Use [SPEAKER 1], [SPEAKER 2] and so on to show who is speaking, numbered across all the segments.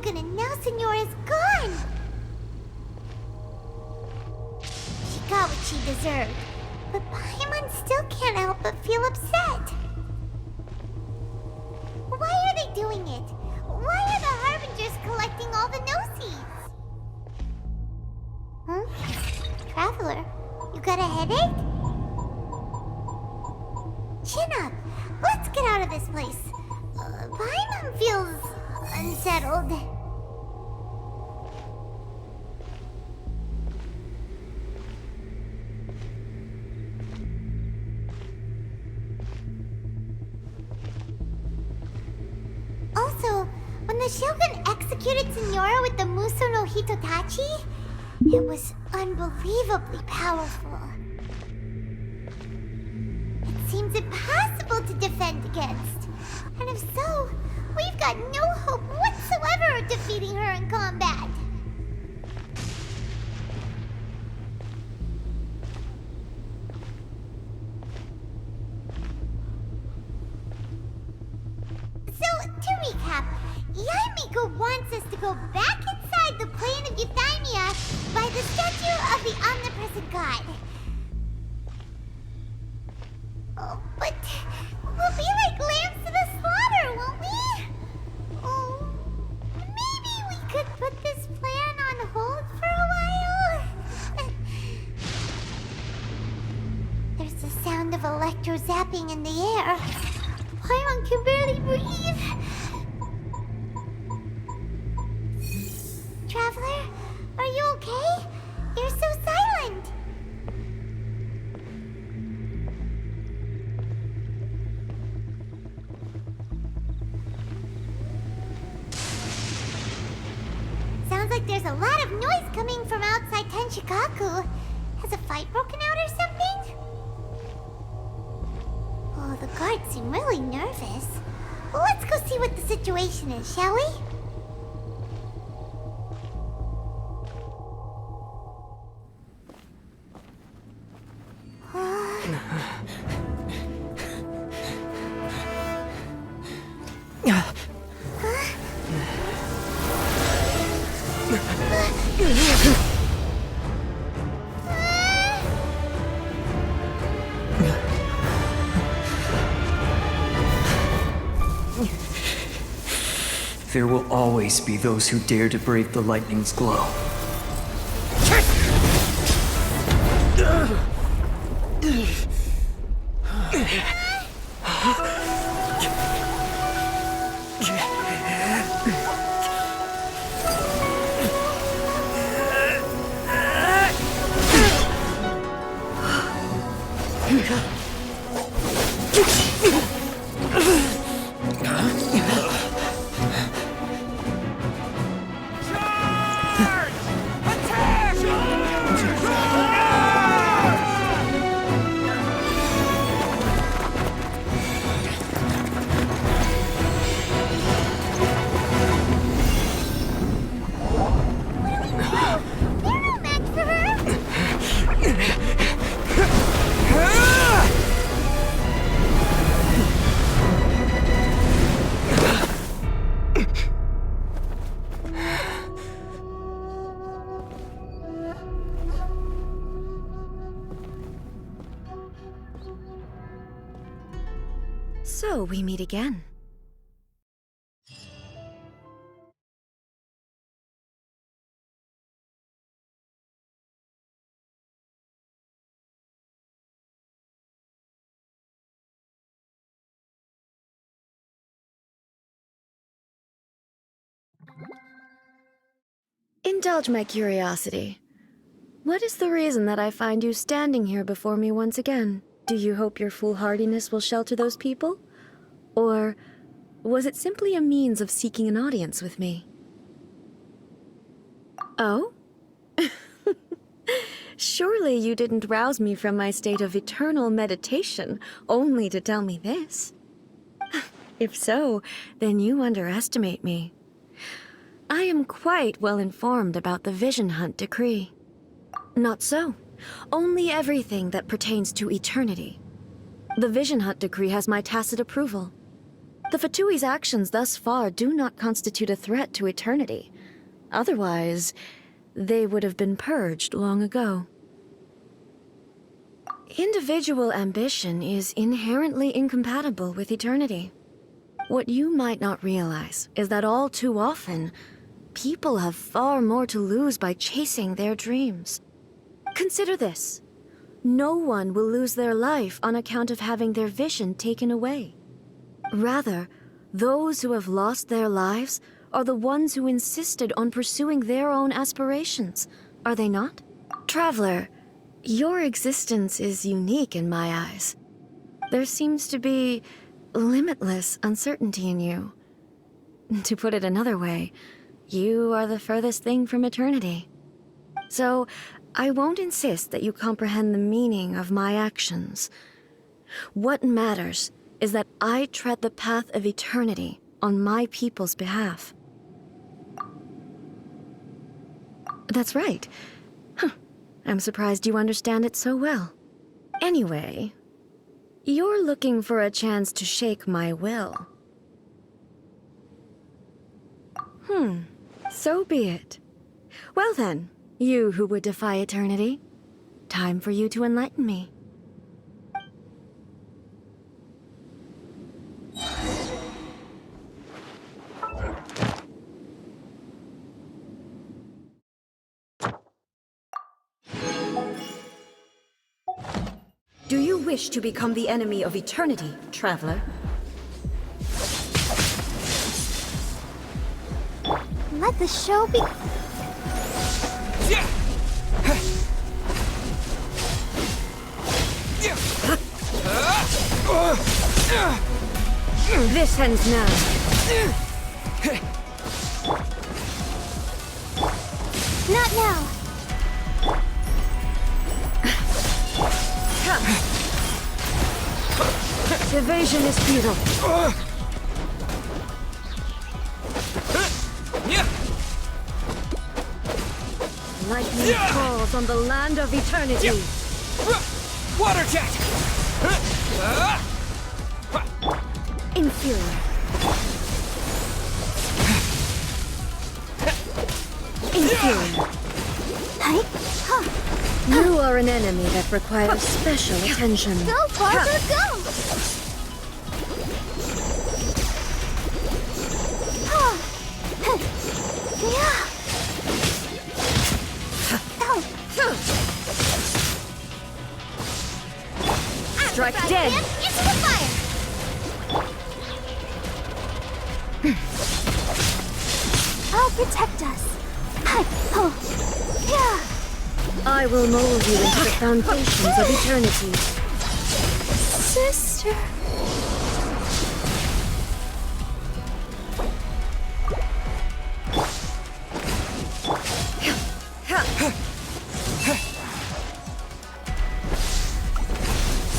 [SPEAKER 1] Shogun and now Senora's gone! She got what she deserved, but Paimon still can't help but feel upset. Why are they doing it? Why are the Harbingers collecting all the no-seeds? Traveler, you got a headache? Chin up. Let's get out of this place. Paimon feels unsettled. Also, when the Shogun executed Senora with the Muso no Hitotachi, it was unbelievably powerful. It seems impossible to defend against. And if so, we've got no hope whatsoever of defeating her in combat. So, to recap, Yaemiko wants us to go back inside the plane of Euthymia by the statue of the omnipresent god. Oh, but we'll be like lambs to the slaughter, won't we? Oh, maybe we could put this plan on hold for a while? There's the sound of electro-zapping in the air. Paimon can barely breathe. Traveler, are you okay? You're so silent. Sounds like there's a lot of noise coming from outside Tenshikaku. Has a fight broken out or something? Oh, the guards seem really nervous. Well, let's go see what the situation is, shall we?
[SPEAKER 2] There will always be those who dare to brave the lightning's glow.
[SPEAKER 3] So we meet again. Indulge my curiosity. What is the reason that I find you standing here before me once again? Do you hope your foolhardiness will shelter those people? Or was it simply a means of seeking an audience with me? Oh? Surely you didn't rouse me from my state of eternal meditation only to tell me this. If so, then you underestimate me. I am quite well informed about the Vision Hunt decree. Not so. Only everything that pertains to eternity. The Vision Hunt decree has my tacit approval. The Fatui's actions thus far do not constitute a threat to eternity. Otherwise, they would have been purged long ago. Individual ambition is inherently incompatible with eternity. What you might not realize is that all too often, people have far more to lose by chasing their dreams. Consider this. No one will lose their life on account of having their vision taken away. Rather, those who have lost their lives are the ones who insisted on pursuing their own aspirations, are they not? Traveler, your existence is unique in my eyes. There seems to be limitless uncertainty in you. To put it another way, you are the furthest thing from eternity. So, I won't insist that you comprehend the meaning of my actions. What matters is that I tread the path of eternity on my people's behalf. That's right. Huh. I'm surprised you understand it so well. Anyway, you're looking for a chance to shake my will. So be it. Well then, you who would defy eternity, time for you to enlighten me. Do you wish to become the enemy of eternity, traveler?
[SPEAKER 1] Let the show be.
[SPEAKER 3] This ends now.
[SPEAKER 1] Not now.
[SPEAKER 3] Evasion is futile. Lightning falls on the land of eternity.
[SPEAKER 2] Water jet!
[SPEAKER 3] Inferior. Inferior. You are an enemy that requires special attention.
[SPEAKER 1] Go farther, go!
[SPEAKER 3] Strike dead!
[SPEAKER 1] Into the fire! I'll protect us.
[SPEAKER 3] I will mold you into the foundations of eternity.
[SPEAKER 1] Sister.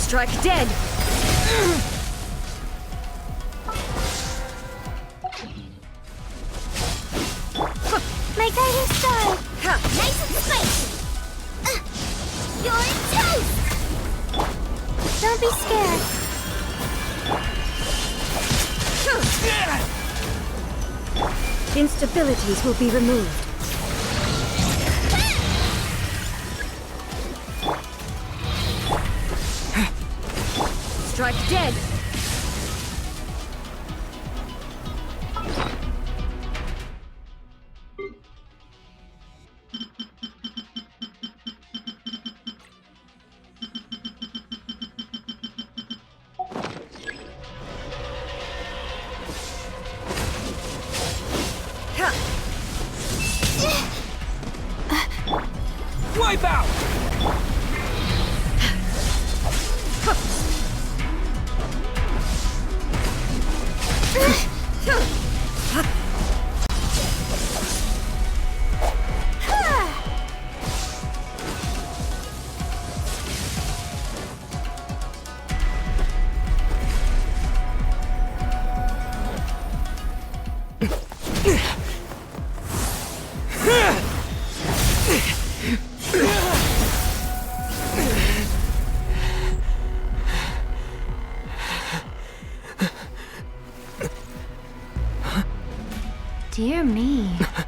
[SPEAKER 3] Strike dead!
[SPEAKER 1] My guiding star! Nice and spicy! You're in toast! Don't be scared.
[SPEAKER 3] Instabilities will be removed. Strike dead!
[SPEAKER 2] Wipe out!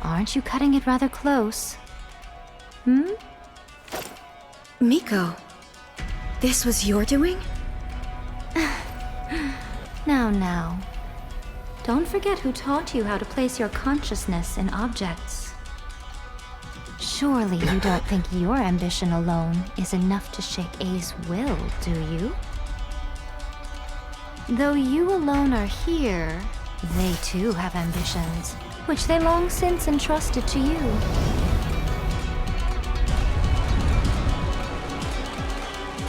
[SPEAKER 4] Aren't you cutting it rather close?
[SPEAKER 3] Miko, this was your doing?
[SPEAKER 4] Now. Don't forget who taught you how to place your consciousness in objects. Surely you don't think your ambition alone is enough to shake A's will, do you? Though you alone are here, they too have ambitions, which they long since entrusted to you.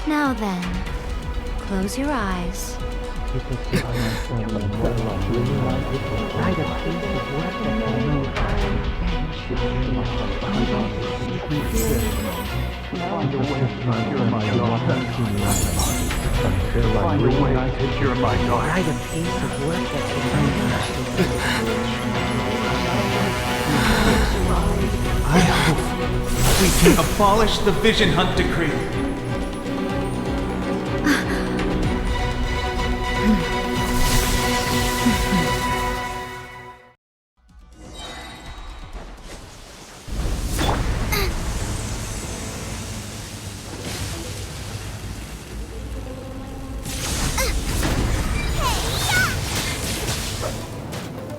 [SPEAKER 4] Now then, close your eyes.
[SPEAKER 5] I hope we can abolish the Vision Hunt Decree.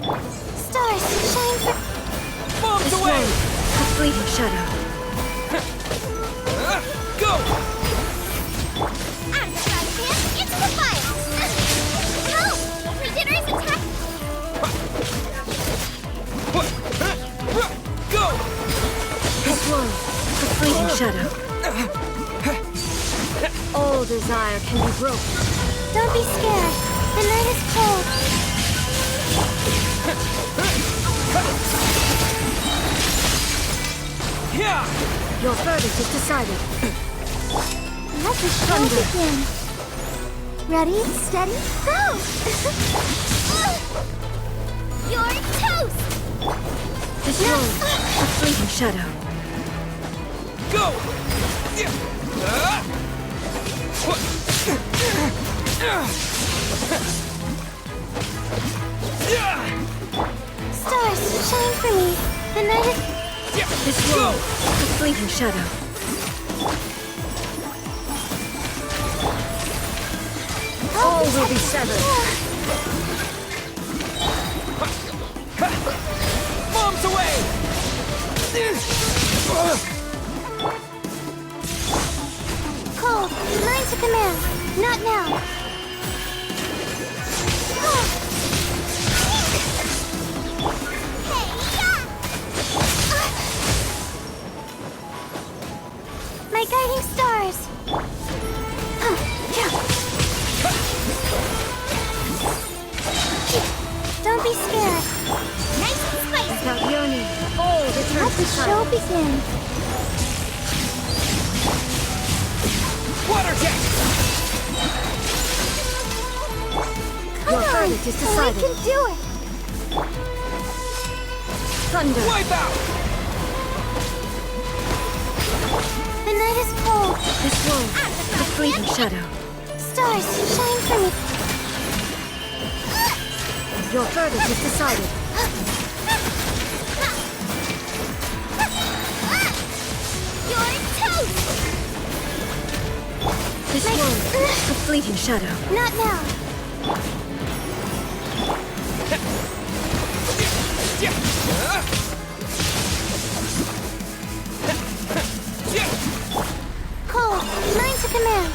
[SPEAKER 1] Stars, shine for...
[SPEAKER 5] Bombs away!
[SPEAKER 3] A fleeting shadow.
[SPEAKER 5] Go!
[SPEAKER 1] I'm the champion. It's the fire. Help! Regenerate attack.
[SPEAKER 5] Go!
[SPEAKER 3] A glow. A fleeting shadow. All desire can be broken.
[SPEAKER 1] Don't be scared. The night is cold.
[SPEAKER 5] Yeah!
[SPEAKER 3] Your verdict is decided.
[SPEAKER 1] Let the show begin. Ready, steady, go! You're toast!
[SPEAKER 3] The glow. A fleeting shadow.
[SPEAKER 5] Go!
[SPEAKER 1] Stars, shine for me. The night is...
[SPEAKER 3] This glow. A fleeting shadow. All will be severed.
[SPEAKER 5] Bombs away!
[SPEAKER 1] Cold, mine to command. Not now. My guiding stars. Don't be scared. Nice and spicy.
[SPEAKER 3] Without yearning, all returns
[SPEAKER 1] Let
[SPEAKER 3] to
[SPEAKER 1] the show
[SPEAKER 3] silence.
[SPEAKER 1] begin.
[SPEAKER 5] Water jet!
[SPEAKER 1] Come
[SPEAKER 3] Your
[SPEAKER 1] on,
[SPEAKER 3] verdict is decided.
[SPEAKER 1] we can do it.
[SPEAKER 3] Thunder.
[SPEAKER 5] Wipe out!
[SPEAKER 1] The night is cold.
[SPEAKER 3] This glow. A fleeting shadow.
[SPEAKER 1] Stars, shine for me.
[SPEAKER 3] Your verdict is decided.
[SPEAKER 1] You're toast.
[SPEAKER 3] This glow. A fleeting shadow.
[SPEAKER 1] Not now. Cold, mine to command.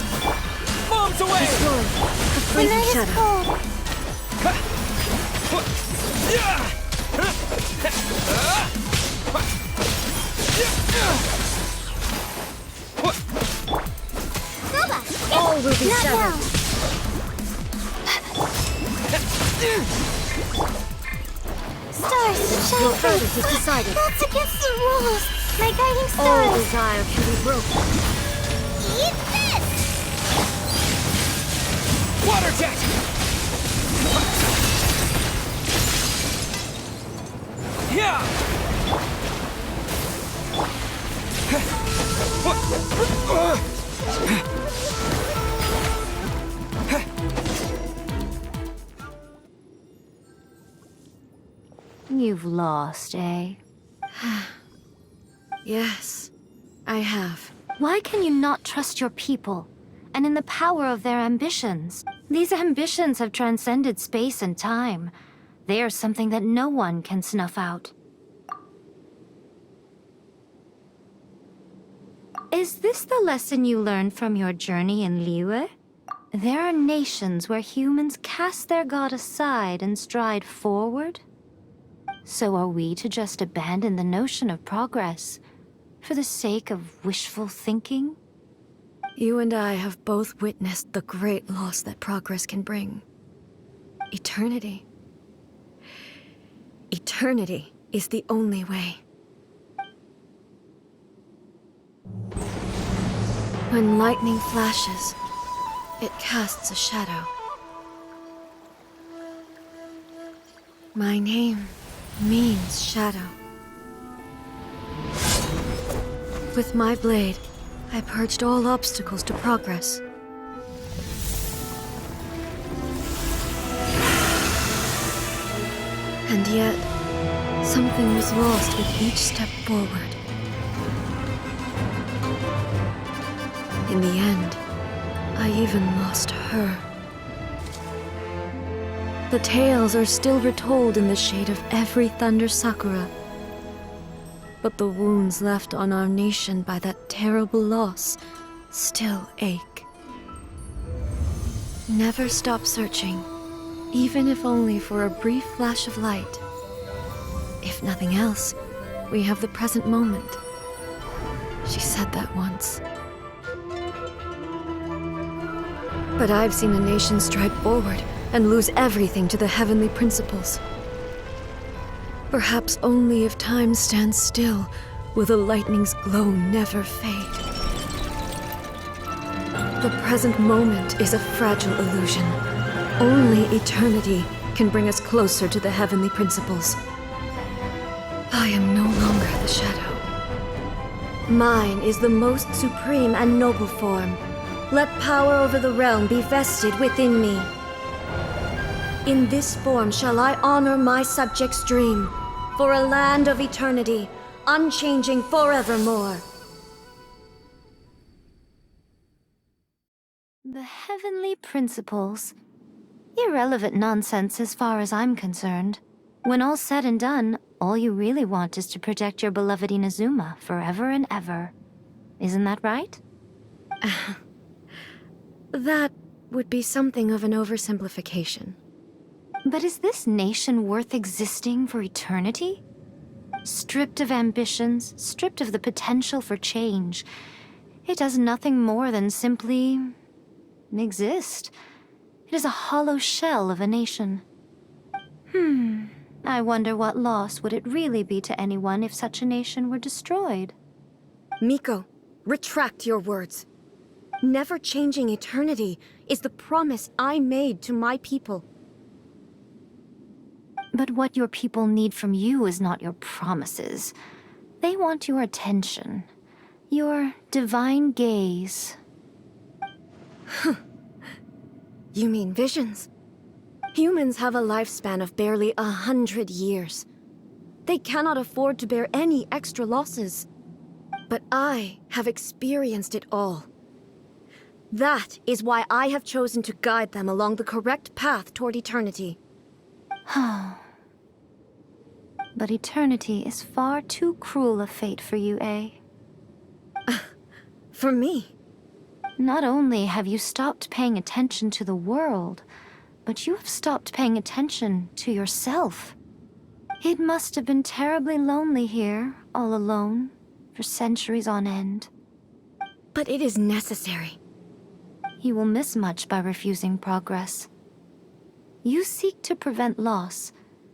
[SPEAKER 5] Bombs away!
[SPEAKER 3] This glow. A
[SPEAKER 1] The
[SPEAKER 3] fleeting
[SPEAKER 1] night is
[SPEAKER 3] shadow.
[SPEAKER 1] cold. Goba,
[SPEAKER 3] All will be
[SPEAKER 1] not
[SPEAKER 3] severed.
[SPEAKER 1] now. Stars, shine
[SPEAKER 3] Your
[SPEAKER 1] for me.
[SPEAKER 3] verdict is decided.
[SPEAKER 1] That's against the rules. My guiding
[SPEAKER 3] All
[SPEAKER 1] stars.
[SPEAKER 3] desire can be broken.
[SPEAKER 1] Eat this.
[SPEAKER 5] Water jet! Yeah!
[SPEAKER 4] You've lost, eh?
[SPEAKER 3] Yes, I have.
[SPEAKER 4] Why can you not trust your people, and in the power of their ambitions? These ambitions have transcended space and time. They are something that no one can snuff out. Is this the lesson you learned from your journey in Liyue? There are nations where humans cast their god aside and stride forward. So are we to just abandon the notion of progress for the sake of wishful thinking?
[SPEAKER 3] You and I have both witnessed the great loss that progress can bring. Eternity. Eternity is the only way. When lightning flashes, it casts a shadow. My name means shadow. With my blade, I purged all obstacles to progress. And yet, something was lost with each step forward. In the end, I even lost her. The tales are still retold in the shade of every Thunder Sakura. But the wounds left on our nation by that terrible loss still ache. Never stop searching, even if only for a brief flash of light. If nothing else, we have the present moment. She said that once. But I've seen a nation stride forward and lose everything to the heavenly principles. Perhaps only if time stands still will the lightning's glow never fade. The present moment is a fragile illusion. Only eternity can bring us closer to the heavenly principles. I am no longer the shadow. Mine is the most supreme and noble form. Let power over the realm be vested within me. In this form shall I honor my subjects' dream, for a land of eternity, unchanging forevermore.
[SPEAKER 4] The heavenly principles. Irrelevant nonsense as far as I'm concerned. When all's said and done, all you really want is to protect your beloved Inazuma forever and ever. Isn't that right?
[SPEAKER 3] That would be something of an oversimplification.
[SPEAKER 4] But is this nation worth existing for eternity? Stripped of ambitions, stripped of the potential for change, it does nothing more than simply exist. It is a hollow shell of a nation. I wonder what loss would it really be to anyone if such a nation were destroyed?
[SPEAKER 3] Miko, retract your words. Never changing eternity is the promise I made to my people.
[SPEAKER 4] But what your people need from you is not your promises. They want your attention, your divine gaze.
[SPEAKER 3] You mean visions? Humans have a lifespan of barely 100 years. They cannot afford to bear any extra losses. But I have experienced it all. That is why I have chosen to guide them along the correct path toward eternity.
[SPEAKER 4] But eternity is far too cruel a fate for you, eh?
[SPEAKER 3] For me?
[SPEAKER 4] Not only have you stopped paying attention to the world, but you have stopped paying attention to yourself. It must have been terribly lonely here, all alone, for centuries on end.
[SPEAKER 3] But it is necessary.
[SPEAKER 4] You will miss much by refusing progress. You seek to prevent loss,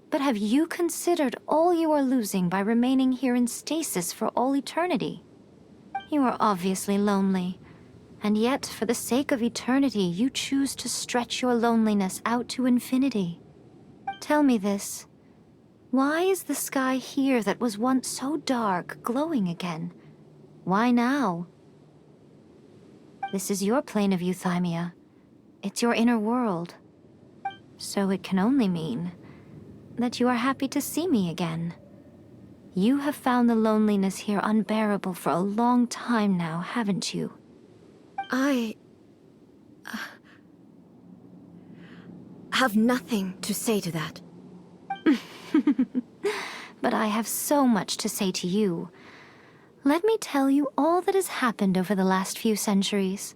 [SPEAKER 4] but have you considered all you are losing by remaining here in stasis for all eternity? You are obviously lonely, and yet for the sake of eternity you choose to stretch your loneliness out to infinity. Tell me this. Why is the sky here that was once so dark glowing again? Why now? This is your plane of euthymia. It's your inner world. So it can only mean that you are happy to see me again. You have found the loneliness here unbearable for a long time now, haven't you?
[SPEAKER 3] I have nothing to say to that.
[SPEAKER 4] But I have so much to say to you. Let me tell you all that has happened over the last few centuries.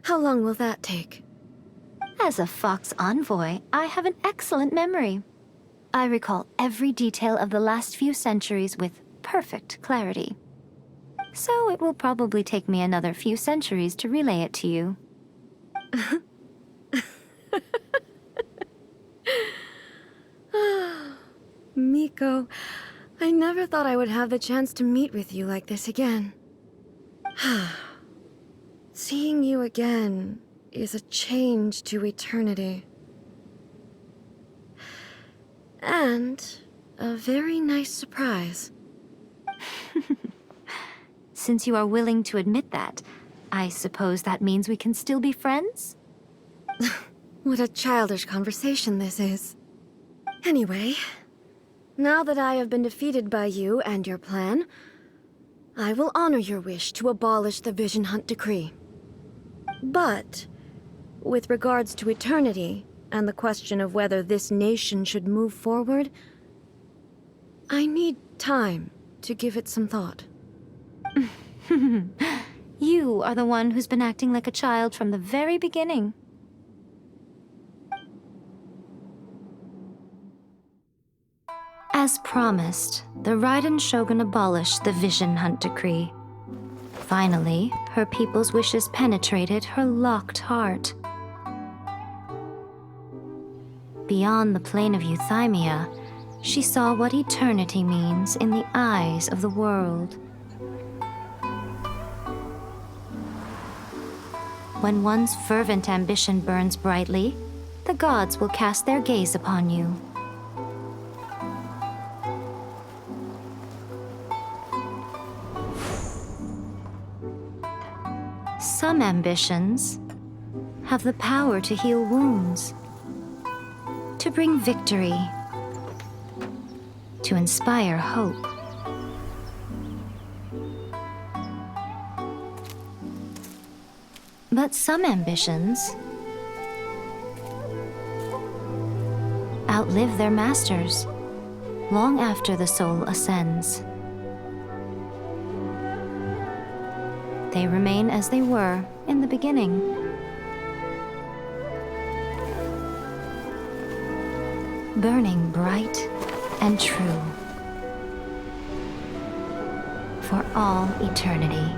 [SPEAKER 3] How long will that take?
[SPEAKER 4] As a Fox envoy, I have an excellent memory. I recall every detail of the last few centuries with perfect clarity. So it will probably take me another few centuries to relay it to you.
[SPEAKER 3] Miko, I never thought I would have the chance to meet with you like this again. Seeing you again is a change to eternity. And a very nice surprise.
[SPEAKER 4] Since you are willing to admit that, I suppose that means we can still be friends?
[SPEAKER 3] What a childish conversation this is. Anyway, now that I have been defeated by you and your plan, I will honor your wish to abolish the Vision Hunt Decree. But, with regards to eternity, and the question of whether this nation should move forward, I need time to give it some thought.
[SPEAKER 4] You are the one who's been acting like a child from the very beginning. As promised, the Raiden Shogun abolished the Vision Hunt Decree. Finally, her people's wishes penetrated her locked heart. Beyond the plane of Euthymia, she saw what eternity means in the eyes of the world. When one's fervent ambition burns brightly, the gods will cast their gaze upon you. Some ambitions have the power to heal wounds, to bring victory, to inspire hope. But some ambitions outlive their masters long after the soul ascends. They remain as they were in the beginning. Burning bright and true for all eternity.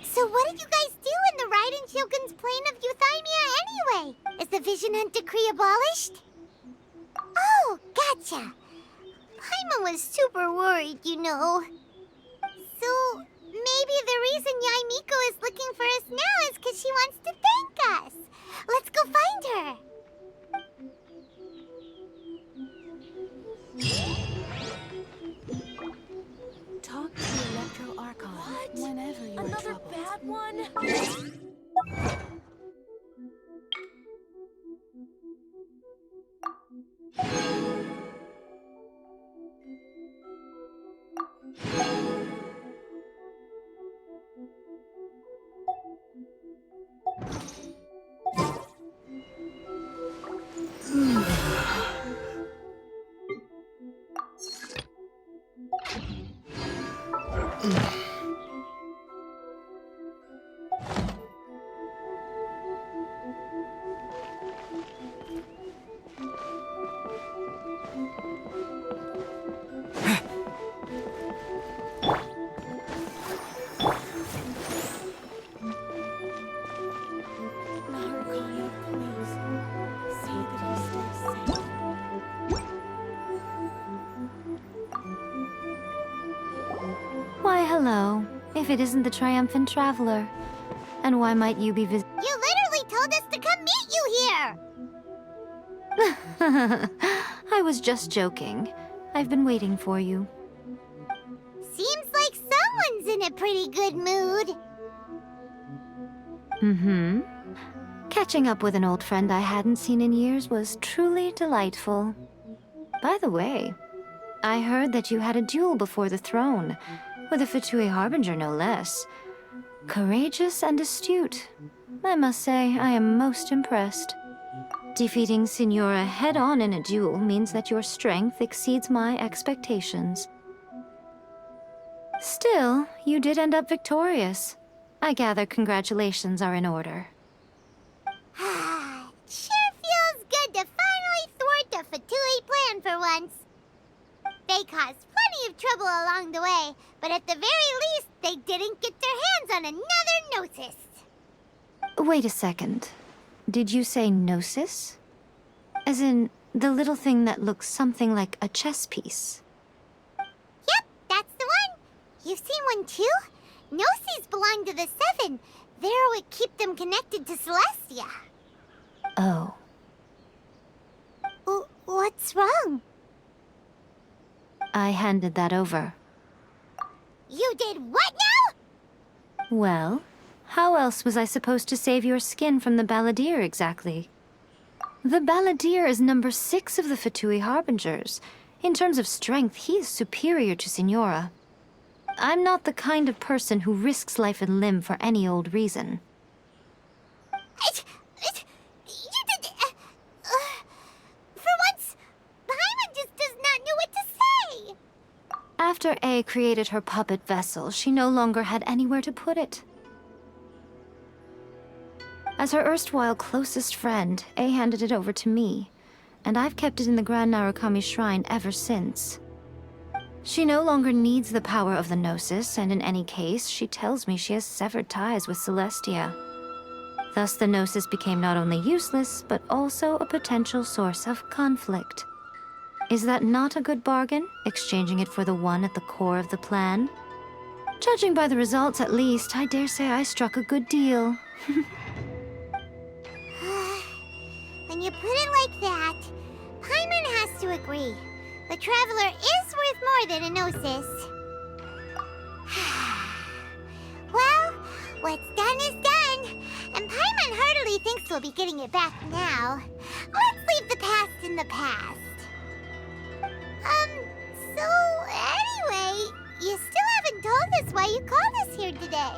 [SPEAKER 1] So what did you guys do in the Raiden Shogun's plane of Euthymia anyway? Is the Vision Hunt Decree abolished? Oh, gotcha. Paimon was super worried, you know. So maybe the reason Yaimiko is looking for us now is because she wants to thank us. Let's go find her.
[SPEAKER 6] Talk to the Electro Archon whenever you're
[SPEAKER 7] Another
[SPEAKER 6] troubled.
[SPEAKER 7] bad one?
[SPEAKER 4] if it isn't the triumphant traveler? And why might you be
[SPEAKER 1] You literally told us to come meet you here!
[SPEAKER 4] I was just joking. I've been waiting for you.
[SPEAKER 1] Seems like someone's in a pretty good mood.
[SPEAKER 4] Mm-hmm. Catching up with an old friend I hadn't seen in years was truly delightful. By the way, I heard that you had a duel before the throne, with a Fatui Harbinger no less. Courageous and astute. I must say, I am most impressed. Defeating Signora head-on in a duel means that your strength exceeds my expectations. Still, you did end up victorious. I gather congratulations are in order.
[SPEAKER 1] Sure feels good to finally thwart a Fatui plan for once. They caused plenty of trouble along the way, but at the very least, they didn't get their hands on another Gnosis.
[SPEAKER 4] Wait a second. Did you say Gnosis? As in, the little thing that looks something like a chess piece?
[SPEAKER 1] Yep, that's the one. You've seen one too? Gnosis belong to the Seven. They're what keep them connected to Celestia.
[SPEAKER 4] Oh.
[SPEAKER 1] What's wrong?
[SPEAKER 4] I handed that over.
[SPEAKER 1] You did what now?
[SPEAKER 4] Well, how else was I supposed to save your skin from the Balladeer exactly? The Balladeer is number 6 of the Fatui Harbingers. In terms of strength, he is superior to Signora. I'm not the kind of person who risks life and limb for any old reason.
[SPEAKER 1] You did... for once, Paimon just does not know what to say.
[SPEAKER 4] After A created her puppet vessel, she no longer had anywhere to put it. As her erstwhile closest friend, A handed it over to me, and I've kept it in the Grand Narukami Shrine ever since. She no longer needs the power of the Gnosis, and in any case, she tells me she has severed ties with Celestia. Thus, the Gnosis became not only useless, but also a potential source of conflict. Is that not a good bargain, exchanging it for the one at the core of the plan? Judging by the results, at least, I dare say I struck a good deal.
[SPEAKER 1] When you put it like that, Paimon has to agree. The Traveler is worth more than a Gnosis. Well, what's done is done, and Paimon heartily thinks we'll be getting it back now. Let's leave the past in the past. So anyway, you still haven't told us why you called us here today.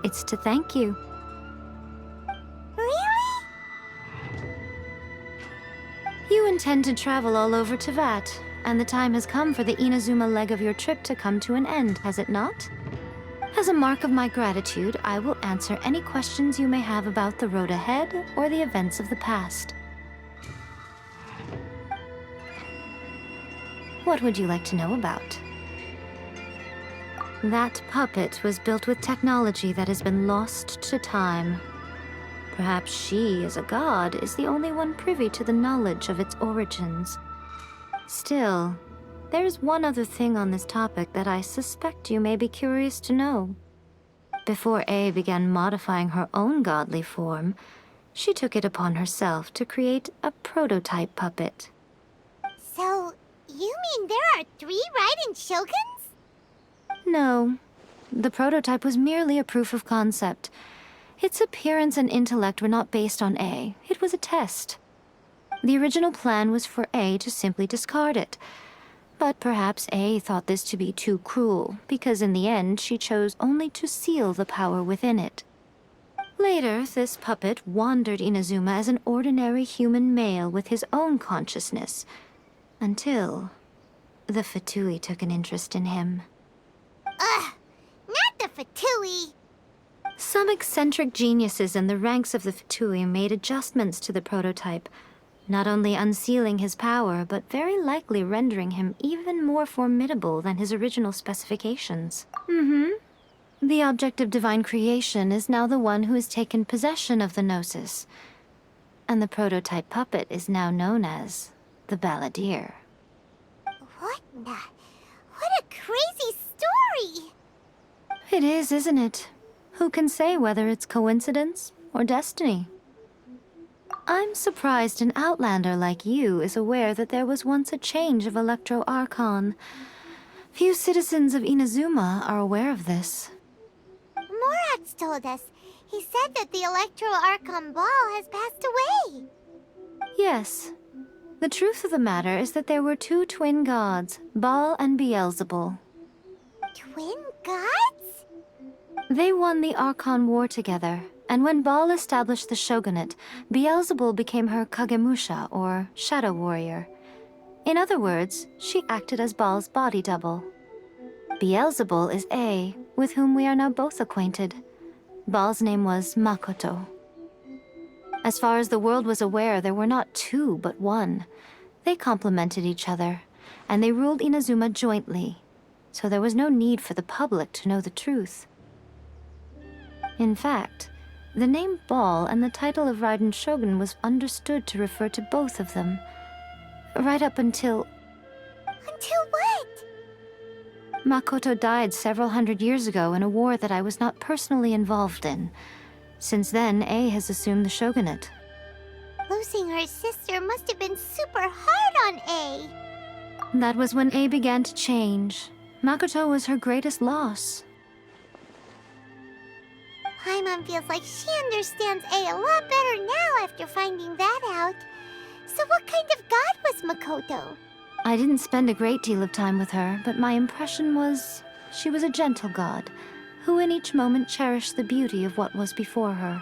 [SPEAKER 4] It's to thank you.
[SPEAKER 1] Really?
[SPEAKER 4] You intend to travel all over Teyvat, and the time has come for the Inazuma leg of your trip to come to an end, has it not? As a mark of my gratitude, I will answer any questions you may have about the road ahead or the events of the past. What would you like to know about? That puppet was built with technology that has been lost to time. Perhaps she, as a god, is the only one privy to the knowledge of its origins. Still, there's one other thing on this topic that I suspect you may be curious to know. Before A began modifying her own godly form, she took it upon herself to create a prototype puppet.
[SPEAKER 1] So, you mean there are 3 Raiden Shoguns?
[SPEAKER 4] No, the prototype was merely a proof of concept. Its appearance and intellect were not based on A. It was a test. The original plan was for A to simply discard it. But perhaps A thought this to be too cruel, because in the end she chose only to seal the power within it. Later, this puppet wandered Inazuma as an ordinary human male with his own consciousness, until the Fatui took an interest in him.
[SPEAKER 1] Ugh, not the Fatui.
[SPEAKER 4] Some eccentric geniuses in the ranks of the Fatui made adjustments to the prototype, not only unsealing his power, but very likely rendering him even more formidable than his original specifications. The object of divine creation is now the one who has taken possession of the Gnosis, and the prototype puppet is now known as the Balladeer.
[SPEAKER 1] What a crazy story.
[SPEAKER 4] It is, isn't it? Who can say whether it's coincidence or destiny? I'm surprised an outlander like you is aware that there was once a change of Electro Archon. Few citizens of Inazuma are aware of this.
[SPEAKER 1] Morax told us. He said that the Electro Archon Ball has passed away.
[SPEAKER 4] Yes. The truth of the matter is that there were two twin gods, Baal and Beelzebul.
[SPEAKER 1] Twin gods?
[SPEAKER 4] They won the Archon War together, and when Baal established the shogunate, Beelzebul became her Kagemusha, or shadow warrior. In other words, she acted as Baal's body double. Beelzebul is A, with whom we are now both acquainted. Baal's name was Makoto. As far as the world was aware, there were not two, but one. They complemented each other, and they ruled Inazuma jointly, so there was no need for the public to know the truth. In fact, the name Baal and the title of Raiden Shogun was understood to refer to both of them, right up until...
[SPEAKER 1] Until what?
[SPEAKER 4] Makoto died several hundred years ago in a war that I was not personally involved in. Since then, A has assumed the shogunate.
[SPEAKER 1] Losing her sister must have been super hard on A.
[SPEAKER 4] That was when A began to change. Makoto was her greatest loss.
[SPEAKER 1] Paimon feels like she understands A lot better now after finding that out. So what kind of god was Makoto?
[SPEAKER 4] I didn't spend a great deal of time with her, but my impression was she was a gentle god, who in each moment cherished the beauty of what was before her.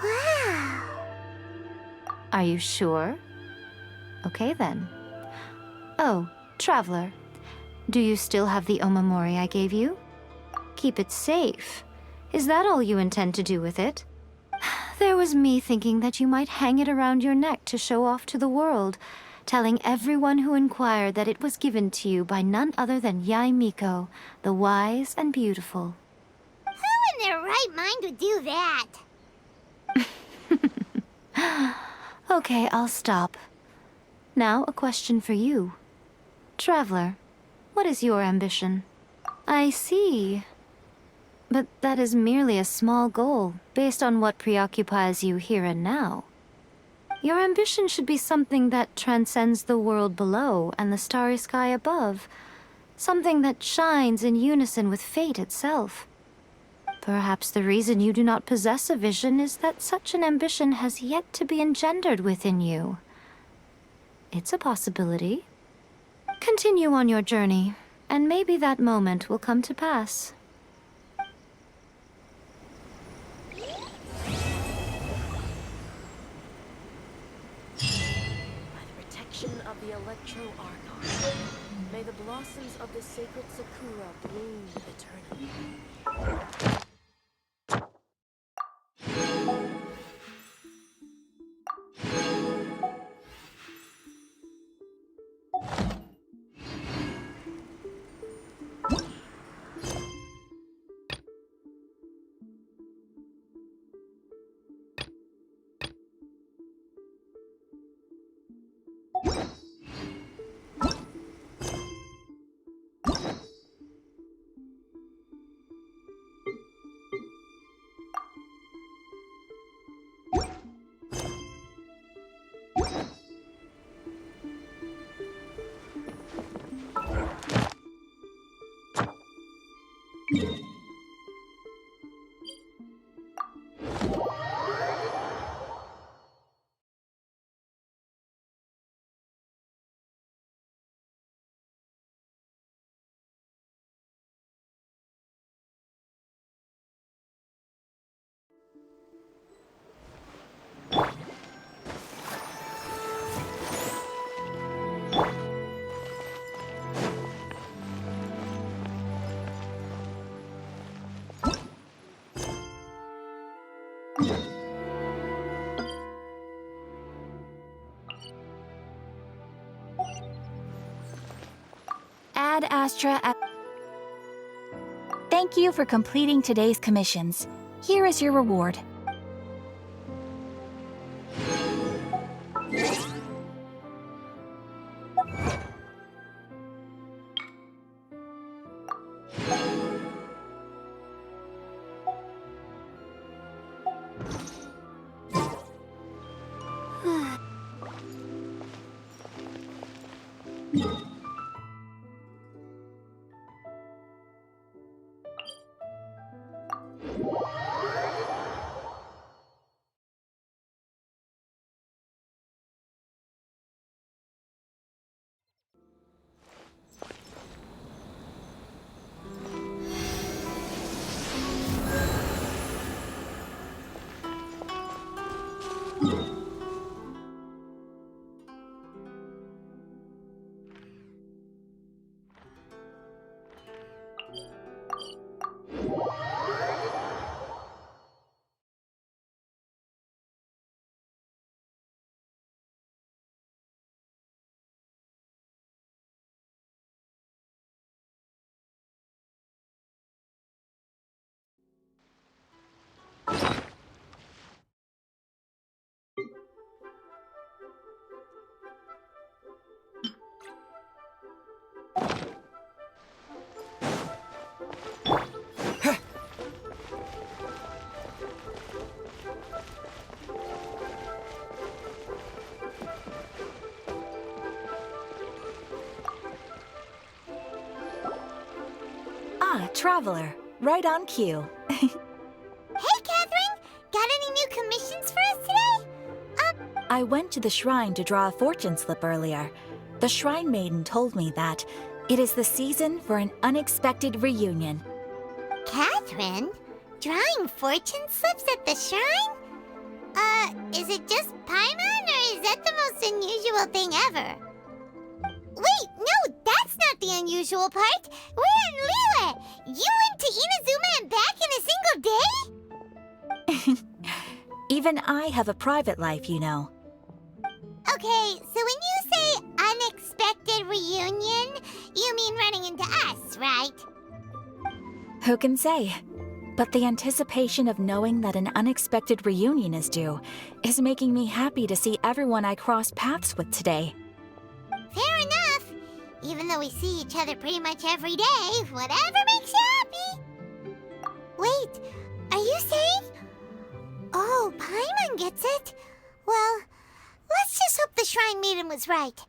[SPEAKER 1] Wow.
[SPEAKER 4] Are you sure? Okay then. Oh, Traveler, do you still have the Omamori I gave you? Keep it safe. Is that all you intend to do with it? There was me thinking that you might hang it around your neck to show off to the world, telling everyone who inquired that it was given to you by none other than Yae Miko, the wise and beautiful.
[SPEAKER 1] Who in their right mind would do that?
[SPEAKER 4] Okay, I'll stop. Now, a question for you. Traveler, what is your ambition? I see. But that is merely a small goal, based on what preoccupies you here and now. Your ambition should be something that transcends the world below and the starry sky above. Something that shines in unison with fate itself. Perhaps the reason you do not possess a vision is that such an ambition has yet to be engendered within you. It's a possibility. Continue on your journey, and maybe that moment will come to pass.
[SPEAKER 6] By the protection of the Electro Archon, may the blossoms of the sacred Sakura bloom eternally.
[SPEAKER 7] Ad Astra. Thank you for completing today's commissions. Here is your reward. Traveler, right on cue.
[SPEAKER 1] Hey, Catherine! Got any new commissions for us today?
[SPEAKER 7] I went to the shrine to draw a fortune slip earlier. The shrine maiden told me that it is the season for an unexpected reunion.
[SPEAKER 1] Catherine? Drawing fortune slips at the shrine? Is it just Paimon, or is that the most unusual thing ever? Wait, no, that's not the unusual part! We're in Liyue! You went to Inazuma and back in a single day?
[SPEAKER 7] Even I have a private life, you know.
[SPEAKER 1] Okay, so when you say unexpected reunion, you mean running into us, right?
[SPEAKER 7] Who can say? But the anticipation of knowing that an unexpected reunion is due is making me happy to see everyone I crossed paths with today.
[SPEAKER 1] Fair enough. Even though we see each other pretty much every day, whatever makes you happy. Wait, are you saying? Oh, Paimon gets it. Well, let's just hope the Shrine Maiden was right.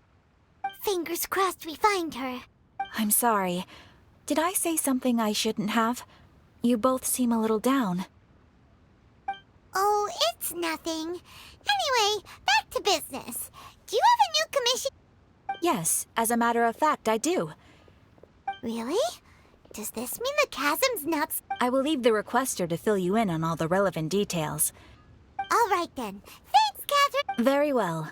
[SPEAKER 1] Fingers crossed we find her.
[SPEAKER 7] I'm sorry. Did I say something I shouldn't have? You both seem a little down.
[SPEAKER 1] Oh, it's nothing. Anyway, back to business. Do you have a new commission?
[SPEAKER 7] Yes, as a matter of fact, I do.
[SPEAKER 1] Really? Does this mean the chasm's not...
[SPEAKER 7] I will leave the requester to fill you in on all the relevant details.
[SPEAKER 1] All right then. Thanks, Catherine.
[SPEAKER 7] Very well.